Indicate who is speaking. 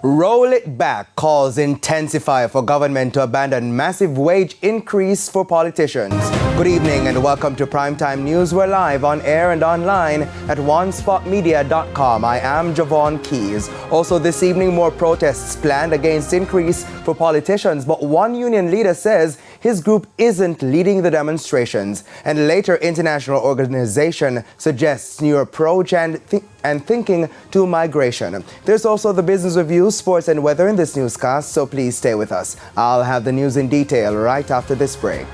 Speaker 1: Roll it back calls intensify for government to abandon massive wage increase for politicians. Good evening and welcome to Primetime News. We're live on air and online at onespotmedia.com. I am Javon Keys. Also this evening, more protests planned against increase for politicians, but one union leader says his group isn't leading the demonstrations. And later, international organization suggests new approach and thinking to migration. There's also the business review, sports and weather in this newscast, so please stay with us. I'll have the news in detail right after this break.